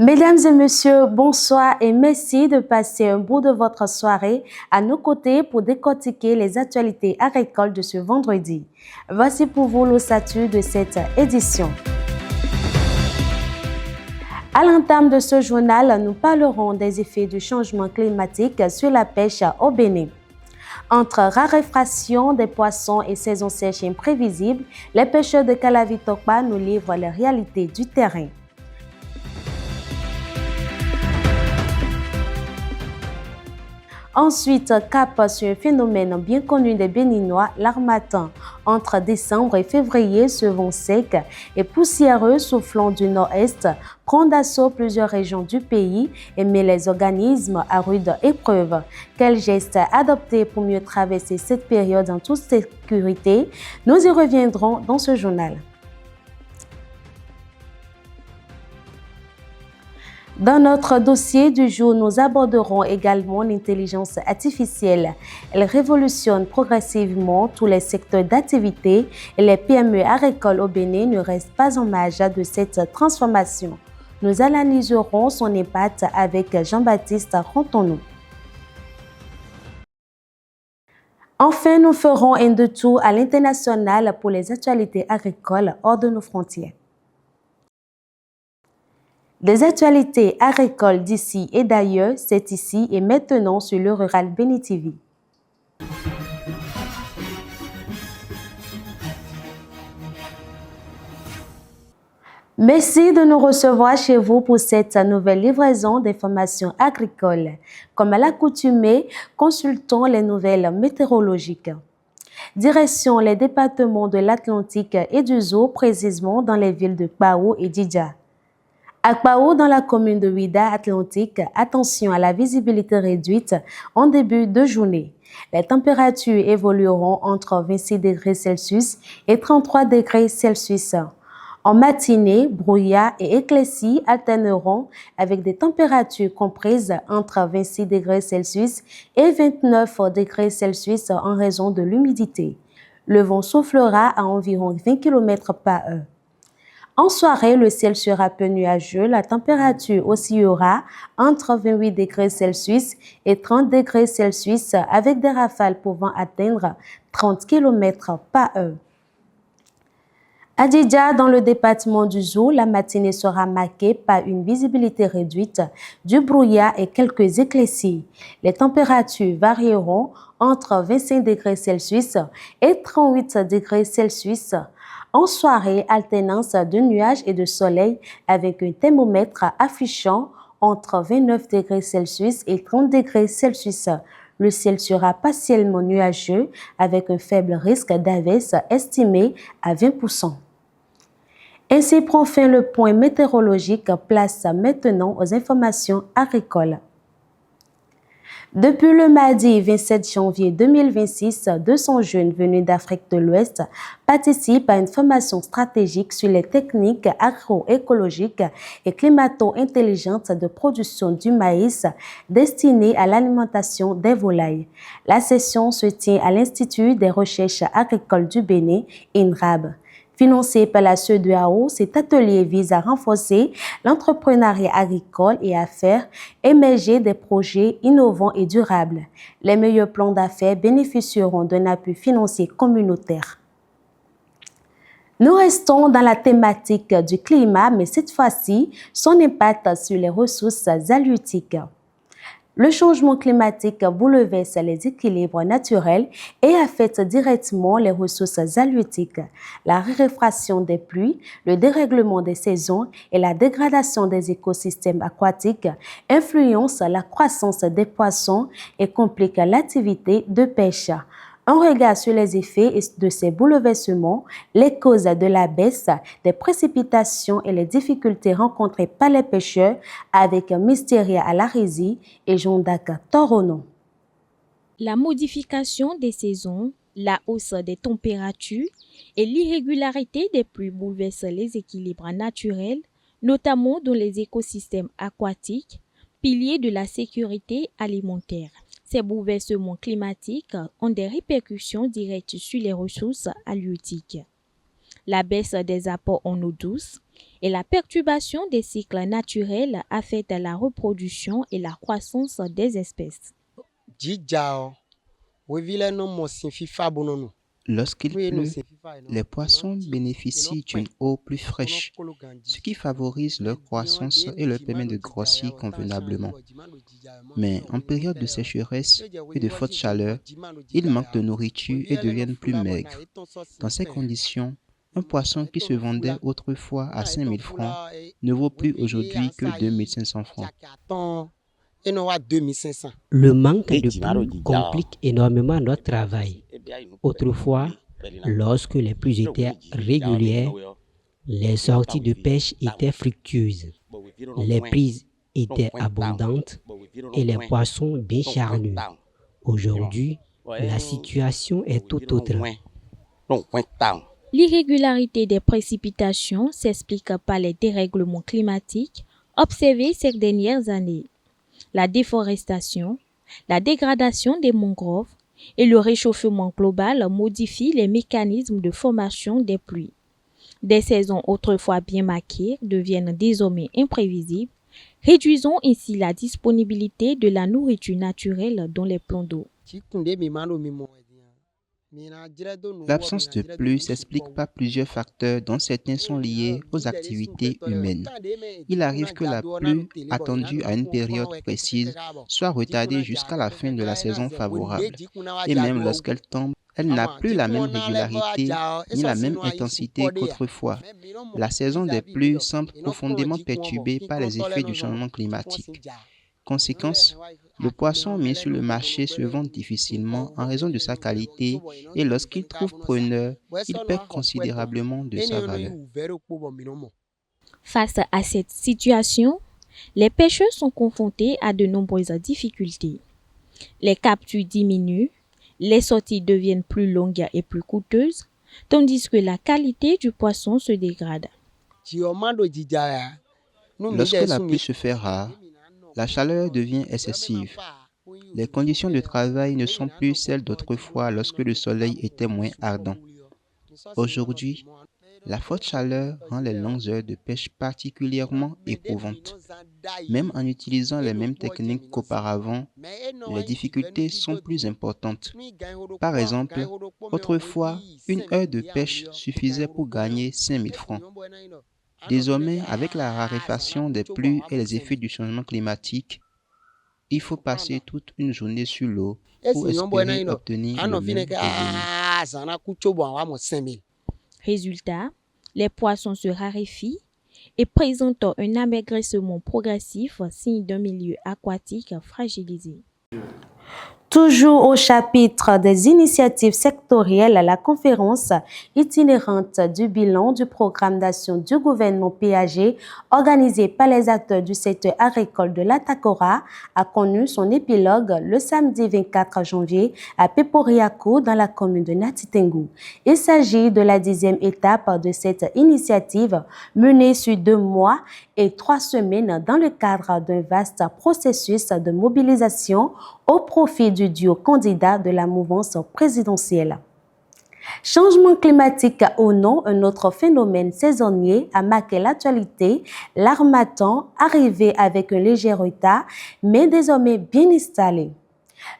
Mesdames et messieurs, bonsoir et merci de passer un bout de votre soirée à nos côtés pour décortiquer les actualités agricoles de ce vendredi. Voici pour vous l'ossature de cette édition. À l'entame de ce journal, nous parlerons des effets du changement climatique sur la pêche au Bénin. Entre raréfaction des poissons et saison sèche imprévisible, les pêcheurs de Calavi-Tokpa nous livrent les réalités du terrain. Ensuite, cap sur un phénomène bien connu des Béninois, l'harmattan. Entre décembre et février, ce vent sec et poussiéreux soufflant du nord-est prend d'assaut plusieurs régions du pays et met les organismes à rude épreuve. Quels gestes adopter pour mieux traverser cette période en toute sécurité? Nous y reviendrons dans ce journal. Dans notre dossier du jour, nous aborderons également l'intelligence artificielle. Elle révolutionne progressivement tous les secteurs d'activité et les PME agricoles au Bénin ne restent pas en marge de cette transformation. Nous analyserons son impact avec Jean-Baptiste Rontonou. Enfin, nous ferons un détour à l'international pour les actualités agricoles hors de nos frontières. Des actualités agricoles d'ici et d'ailleurs, c'est ici et maintenant sur le Rural Béni TV. Merci de nous recevoir chez vous pour cette nouvelle livraison d'informations agricoles. Comme à l'accoutumée, consultons les nouvelles météorologiques. Direction les départements de l'Atlantique et du Zoo, précisément dans les villes de Kpao et Djidja. À Kpao, dans la commune de Ouida Atlantique, attention à la visibilité réduite en début de journée. Les températures évolueront entre 26 degrés Celsius et 33 degrés Celsius. En matinée, brouillard et éclaircies alterneront avec des températures comprises entre 26 degrés Celsius et 29 degrés Celsius en raison de l'humidité. Le vent soufflera à environ 20 km par heure. En soirée, le ciel sera peu nuageux, la température oscillera entre 28 degrés Celsius et 30 degrés Celsius avec des rafales pouvant atteindre 30 km par heure. À Djidja, dans le département du Zoo, la matinée sera marquée par une visibilité réduite, du brouillard et quelques éclaircies. Les températures varieront entre 25 degrés Celsius et 38 degrés Celsius. En soirée, alternance de nuages et de soleil avec un thermomètre affichant entre 29 degrés Celsius et 30 degrés Celsius. Le ciel sera partiellement nuageux avec un faible risque d'averse estimé à 20%. Ainsi prend fin le point météorologique, place maintenant aux informations agricoles. Depuis le mardi 27 janvier 2026, 200 jeunes venus d'Afrique de l'Ouest participent à une formation stratégique sur les techniques agroécologiques et climato-intelligentes de production du maïs destinées à l'alimentation des volailles. La session se tient à l'Institut des recherches agricoles du Bénin, INRAB. Financé par la CEDEAO, cet atelier vise à renforcer l'entrepreneuriat agricole et à faire émerger des projets innovants et durables. Les meilleurs plans d'affaires bénéficieront d'un appui financier communautaire. Nous restons dans la thématique du climat, mais cette fois-ci, son impact sur les ressources halieutiques. Le changement climatique bouleverse les équilibres naturels et affecte directement les ressources halieutiques. La raréfaction des pluies, le dérèglement des saisons et la dégradation des écosystèmes aquatiques influencent la croissance des poissons et compliquent l'activité de pêche. Un regard sur les effets de ces bouleversements, les causes de la baisse des précipitations et les difficultés rencontrées par les pêcheurs avec Mystéria Alarizi et Jean-Dac Torono. La modification des saisons, la hausse des températures et l'irrégularité des pluies bouleversent les équilibres naturels, notamment dans les écosystèmes aquatiques, piliers de la sécurité alimentaire. Ces bouleversements climatiques ont des répercussions directes sur les ressources halieutiques. La baisse des apports en eau douce, Et la perturbation des cycles naturels affecte la reproduction et la croissance des espèces. Lorsqu'il pleut, les poissons bénéficient d'une eau plus fraîche, ce qui favorise leur croissance et leur permet de grossir convenablement. Mais en période de sécheresse et de forte chaleur, ils manquent de nourriture et deviennent plus maigres. Dans ces conditions, un poisson qui se vendait autrefois à 5 000 francs ne vaut plus aujourd'hui que 2 500 francs. Le manque de pluie complique énormément notre travail. Autrefois, lorsque les pluies étaient régulières, les sorties de pêche étaient fructueuses, les prises étaient abondantes et les poissons bien charnus. Aujourd'hui, la situation est tout autre. L'irrégularité des précipitations s'explique par les dérèglements climatiques observés ces dernières années. La déforestation, la dégradation des mangroves et le réchauffement global modifient les mécanismes de formation des pluies. Des saisons autrefois bien marquées deviennent désormais imprévisibles, réduisant ainsi la disponibilité de la nourriture naturelle dans les plans d'eau. L'absence de pluie s'explique par plusieurs facteurs dont certains sont liés aux activités humaines. Il arrive que la pluie attendue à une période précise soit retardée jusqu'à la fin de la saison favorable. Et même lorsqu'elle tombe, elle n'a plus la même régularité ni la même intensité qu'autrefois. La saison des pluies semble profondément perturbée par les effets du changement climatique. Conséquence, le poisson mis sur le marché se vend difficilement en raison de sa qualité et lorsqu'il trouve preneur, il perd considérablement de sa valeur. Face à cette situation, les pêcheurs sont confrontés à de nombreuses difficultés. Les captures diminuent, les sorties deviennent plus longues et plus coûteuses, tandis que la qualité du poisson se dégrade. Lorsque la pluie se fait rare, la chaleur devient excessive. Les conditions de travail ne sont plus celles d'autrefois lorsque le soleil était moins ardent. Aujourd'hui, la forte chaleur rend les longues heures de pêche particulièrement éprouvantes. Même en utilisant les mêmes techniques qu'auparavant, les difficultés sont plus importantes. Par exemple, autrefois, une heure de pêche suffisait pour gagner 5 000 francs. Désormais, avec la raréfaction des pluies et les effets du changement climatique, il faut passer toute une journée sur l'eau pour espérer obtenir le même revenu. Résultat, les poissons se raréfient et présentent un amaigrissement progressif, signe d'un milieu aquatique fragilisé. Toujours au chapitre des initiatives sectorielles, la conférence itinérante du bilan du programme d'action du gouvernement PAG organisée par les acteurs du secteur agricole de l'Atakora a connu son épilogue le samedi 24 janvier à Peporiakou dans la commune de Natitengu. Il s'agit de la 10e étape de cette initiative menée sur 2 mois et 3 semaines dans le cadre d'un vaste processus de mobilisation au profit du duo candidat de la mouvance présidentielle. Changement climatique ou non, un autre phénomène saisonnier a marqué l'actualité. L'harmattan, arrivé avec un léger retard, mais désormais bien installé.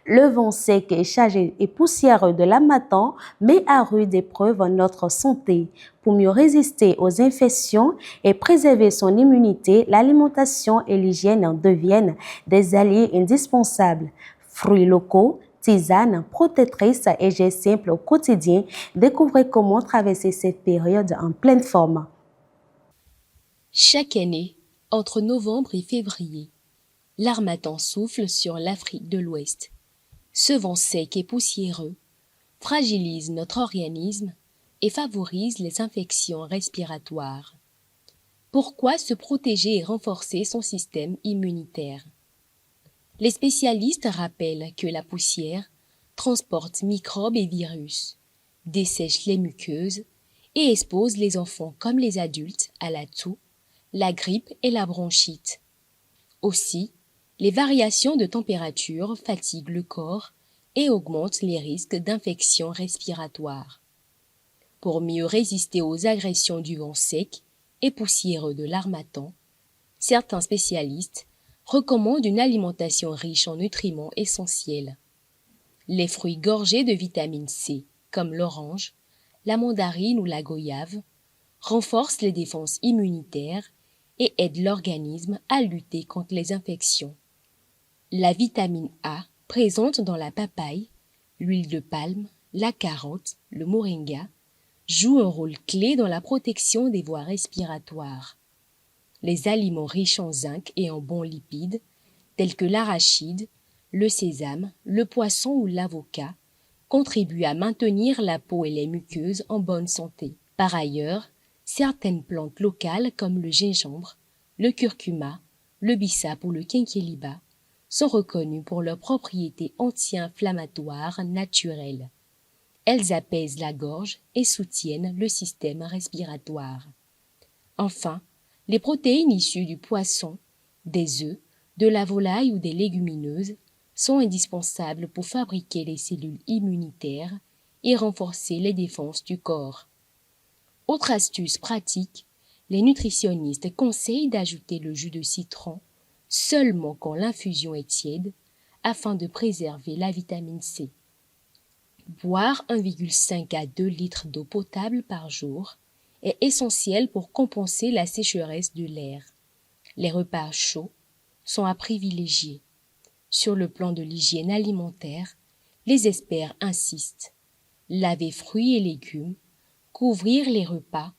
Le vent sec et chargé et poussiéreux de l'harmattan met à rude épreuve notre santé. Pour mieux résister aux infections et préserver son immunité, l'alimentation et l'hygiène deviennent des alliés indispensables. Fruits locaux, tisanes, protectrices et gestes simples au quotidien, découvrez comment traverser cette période en pleine forme. Chaque année, entre novembre et février, l'harmattan souffle sur l'Afrique de l'Ouest. Ce vent sec et poussiéreux fragilise notre organisme et favorise les infections respiratoires. Pourquoi se protéger et renforcer son système immunitaire? Les spécialistes rappellent que la poussière transporte microbes et virus, dessèche les muqueuses et expose les enfants comme les adultes à la toux, la grippe et la bronchite. Aussi, les variations de température fatiguent le corps et augmentent les risques d'infections respiratoires. Pour mieux résister aux agressions du vent sec, et poussiéreux de l'harmattan, certains spécialistes recommandent une alimentation riche en nutriments essentiels. Les fruits gorgés de vitamine C, comme l'orange, la mandarine ou la goyave, renforcent les défenses immunitaires et aident l'organisme à lutter contre les infections. La vitamine A, présente dans la papaye, l'huile de palme, la carotte, le moringa, joue un rôle clé dans la protection des voies respiratoires. Les aliments riches en zinc et en bons lipides, tels que l'arachide, le sésame, le poisson ou l'avocat, contribuent à maintenir la peau et les muqueuses en bonne santé. Par ailleurs, certaines plantes locales comme le gingembre, le curcuma, le bissap ou le quinqueliba sont reconnues pour leurs propriétés anti-inflammatoires naturelles. Elles apaisent la gorge et soutiennent le système respiratoire. Enfin, les protéines issues du poisson, des œufs, de la volaille ou des légumineuses sont indispensables pour fabriquer les cellules immunitaires et renforcer les défenses du corps. Autre astuce pratique, les nutritionnistes conseillent d'ajouter le jus de citron seulement quand l'infusion est tiède afin de préserver la vitamine C. Boire 1,5 à 2 litres d'eau potable par jour est essentiel pour compenser la sécheresse de l'air. Les repas chauds sont à privilégier. Sur le plan de l'hygiène alimentaire, les experts insistent. Laver fruits et légumes, couvrir les repas,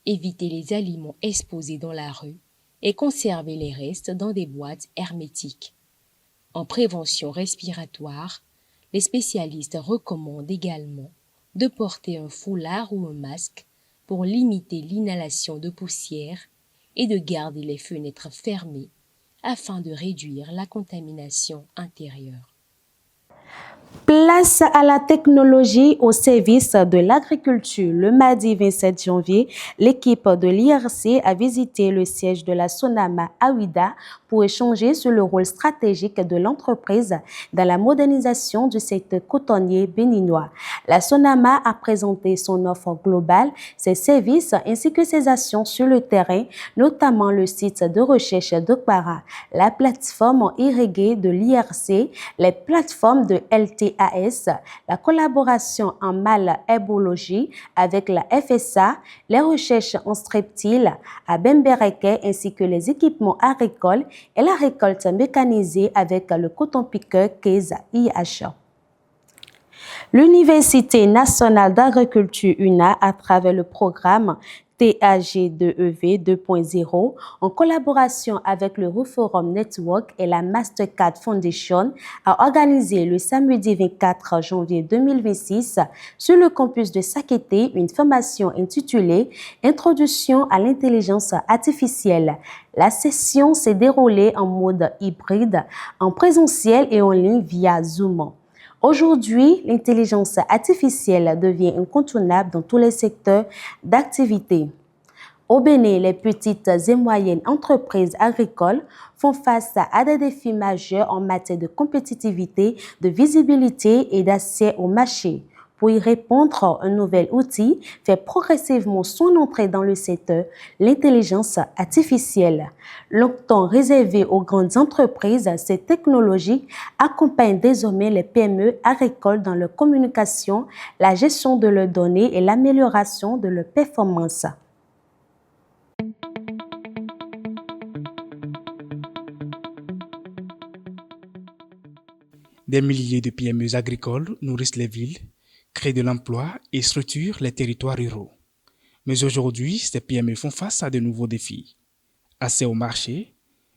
éviter les aliments exposés dans la rue et conserver les restes dans des boîtes hermétiques. En prévention respiratoire, les spécialistes recommandent également de porter un foulard ou un masque pour limiter l'inhalation de poussière et de garder les fenêtres fermées afin de réduire la contamination intérieure. Place à la technologie au service de l'agriculture. Le mardi 27 janvier, l'équipe de l'IRC a visité le siège de la Sonama à Ouidah pour échanger sur le rôle stratégique de l'entreprise dans la modernisation du secteur cotonnier béninois. La Sonama a présenté son offre globale, ses services ainsi que ses actions sur le terrain, notamment le site de recherche d'Okpara, la plateforme irriguée de l'IRC, les plateformes de LTAS, la collaboration en mal-herbologie avec la FSA, les recherches en streptile à Bembereke ainsi que les équipements agricoles et la récolte mécanisée avec le coton-piqueur Keza IH. L'Université nationale d'agriculture UNA, à travers le programme TAG2EV 2.0, en collaboration avec le Reforum Network et la Mastercard Foundation, a organisé le samedi 24 janvier 2026 sur le campus de Sakété une formation intitulée « Introduction à l'intelligence artificielle ». La session s'est déroulée en mode hybride, en présentiel et en ligne via Zoom. Aujourd'hui, l'intelligence artificielle devient incontournable dans tous les secteurs d'activité. Au Bénin, les petites et moyennes entreprises agricoles font face à des défis majeurs en matière de compétitivité, de visibilité et d'accès au marché. Pour y répondre, un nouvel outil fait progressivement son entrée dans le secteur, l'intelligence artificielle. Longtemps réservée aux grandes entreprises, cette technologie accompagne désormais les PME agricoles dans leur communication, la gestion de leurs données et l'amélioration de leurs performances. Des milliers de PME agricoles nourrissent les villes, créent de l'emploi et structurent les territoires ruraux. Mais aujourd'hui, ces PME font face à de nouveaux défis. Accès au marché,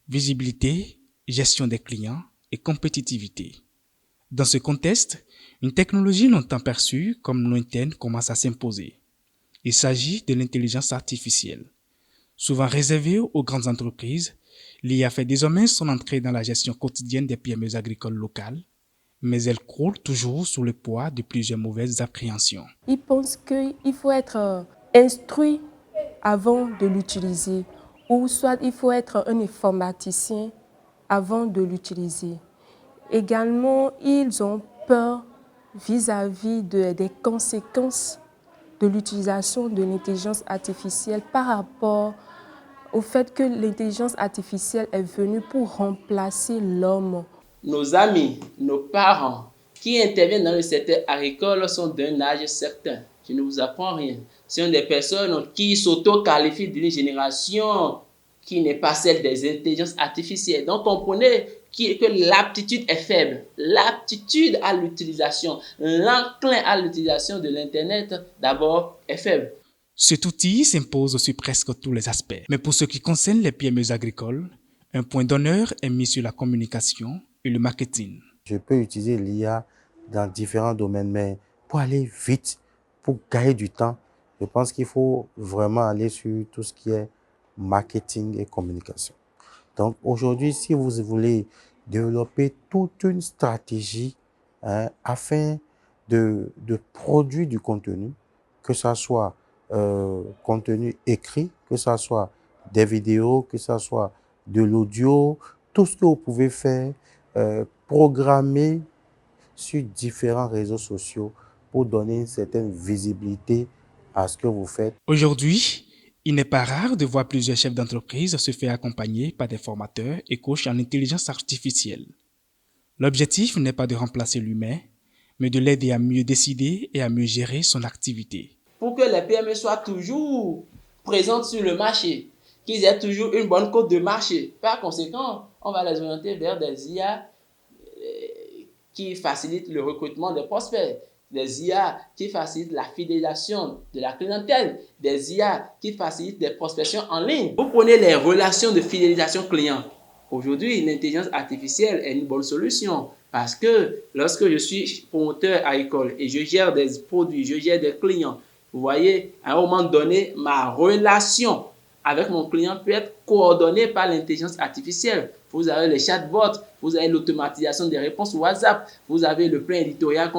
visibilité, gestion des clients et compétitivité. Dans ce contexte, une technologie longtemps perçue comme lointaine commence à s'imposer. Il s'agit de l'intelligence artificielle. Souvent réservée aux grandes entreprises, l'IA fait désormais son entrée dans la gestion quotidienne des PME agricoles locales, mais elle croule toujours sous le poids de plusieurs mauvaises appréhensions. Ils pensent qu'il faut être instruit avant de l'utiliser, ou soit il faut être un informaticien avant de l'utiliser. Également, ils ont peur vis-à-vis des conséquences de l'utilisation de l'intelligence artificielle par rapport au fait que l'intelligence artificielle est venue pour remplacer l'homme. Nos amis, nos parents qui interviennent dans le secteur agricole sont d'un âge certain. Je ne vous apprends rien. Ce sont des personnes qui s'auto-qualifient d'une génération qui n'est pas celle des intelligences artificielles. Donc, comprenez que l'aptitude est faible. L'aptitude à l'utilisation, l'enclin à l'utilisation de l'Internet, d'abord, est faible. Cet outil s'impose sur presque tous les aspects. Mais pour ce qui concerne les PME agricoles, un point d'honneur est mis sur la communication et le marketing. Je peux utiliser l'IA dans différents domaines, mais pour aller vite, pour gagner du temps, je pense qu'il faut vraiment aller sur tout ce qui est marketing et communication. Donc aujourd'hui, si vous voulez développer toute une stratégie afin de produire du contenu, que ce soit contenu écrit, que ce soit des vidéos, que ce soit de l'audio, tout ce que vous pouvez faire, programmer sur différents réseaux sociaux pour donner une certaine visibilité à ce que vous faites. Aujourd'hui, il n'est pas rare de voir plusieurs chefs d'entreprise se faire accompagner par des formateurs et coachs en intelligence artificielle. L'objectif n'est pas de remplacer l'humain, mais de l'aider à mieux décider et à mieux gérer son activité. Pour que les PME soient toujours présentes sur le marché, qu'ils aient toujours une bonne cote de marché. Par conséquent, on va les orienter vers des IA qui facilitent le recrutement des prospects, des IA qui facilitent la fidélisation de la clientèle, des IA qui facilitent des prospections en ligne. Vous prenez les relations de fidélisation client. Aujourd'hui, l'intelligence artificielle est une bonne solution parce que lorsque je suis promoteur agricole et je gère des produits, je gère des clients, vous voyez, à un moment donné, ma relation avec mon client peut être coordonnée par l'intelligence artificielle. Vous avez les chatbots, vous avez l'automatisation des réponses WhatsApp, vous avez le plan éditorial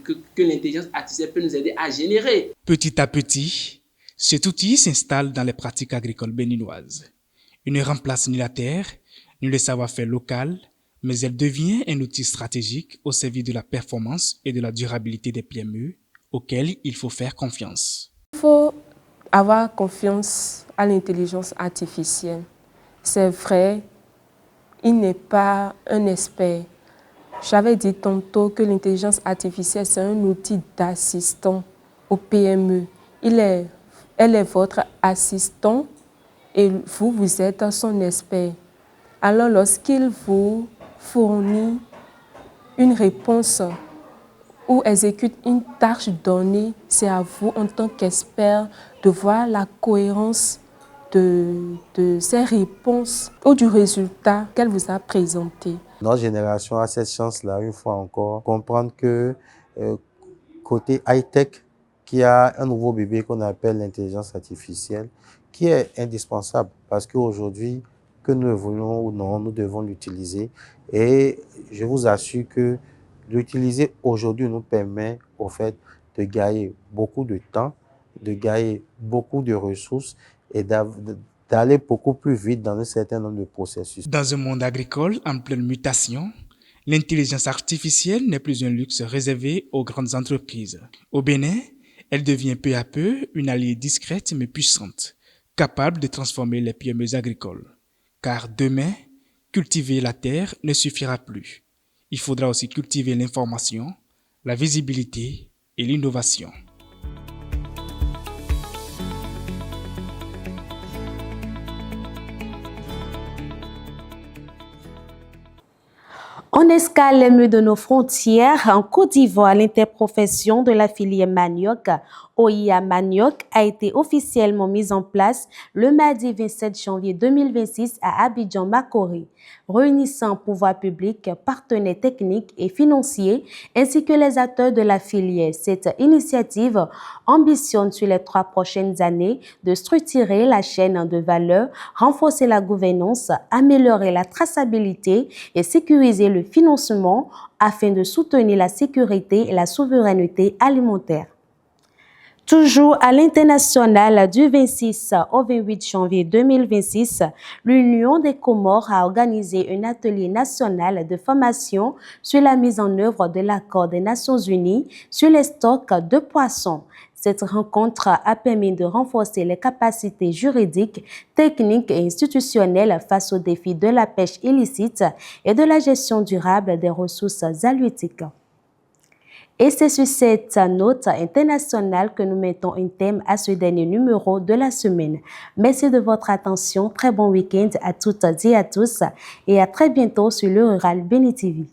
que l'intelligence artificielle peut nous aider à générer. Petit à petit, cet outil s'installe dans les pratiques agricoles béninoises. Il ne remplace ni la terre, ni le savoir-faire local, mais elle devient un outil stratégique au service de la performance et de la durabilité des PME, auxquels il faut faire confiance. Il faut avoir confiance à l'intelligence artificielle. C'est vrai, il n'est pas un expert. J'avais dit tantôt que l'intelligence artificielle, c'est un outil d'assistant au PME. Elle est votre assistant et vous êtes son expert. Alors lorsqu'il vous fournit une réponse ou exécute une tâche donnée, c'est à vous en tant qu'expert de voir la cohérence de ces réponses ou du résultat qu'elle vous a présenté. Notre génération a cette chance-là, une fois encore, comprendre que côté high-tech, qu'il y a un nouveau bébé qu'on appelle l'intelligence artificielle, qui est indispensable parce qu'aujourd'hui, que nous le voulons ou non, nous devons l'utiliser. Et je vous assure que l'utiliser aujourd'hui nous permet au fait de gagner beaucoup de temps, de gagner beaucoup de ressources et d'aller beaucoup plus vite dans un certain nombre de processus. Dans un monde agricole en pleine mutation, l'intelligence artificielle n'est plus un luxe réservé aux grandes entreprises. Au Bénin, elle devient peu à peu une alliée discrète mais puissante, capable de transformer les PME agricoles. Car demain, cultiver la terre ne suffira plus. Il faudra aussi cultiver l'information, la visibilité et l'innovation. On escale les murs de nos frontières. En Côte d'Ivoire, l'interprofession de la filière manioc, OIA Manioc, a été officiellement mise en place le mardi 27 janvier 2026 à Abidjan-Makori, réunissant pouvoirs publics, partenaires techniques et financiers, ainsi que les acteurs de la filière. Cette initiative ambitionne sur les 3 prochaines années de structurer la chaîne de valeur, renforcer la gouvernance, améliorer la traçabilité et sécuriser le financement afin de soutenir la sécurité et la souveraineté alimentaire. Toujours à l'international, du 26 au 28 janvier 2026, l'Union des Comores a organisé un atelier national de formation sur la mise en œuvre de l'accord des Nations Unies sur les stocks de poissons. Cette rencontre a permis de renforcer les capacités juridiques, techniques et institutionnelles face aux défis de la pêche illicite et de la gestion durable des ressources halieutiques. Et c'est sur cette note internationale que nous mettons un thème à ce dernier numéro de la semaine. Merci de votre attention, très bon week-end à toutes et à tous et à très bientôt sur le Rural Béni TV.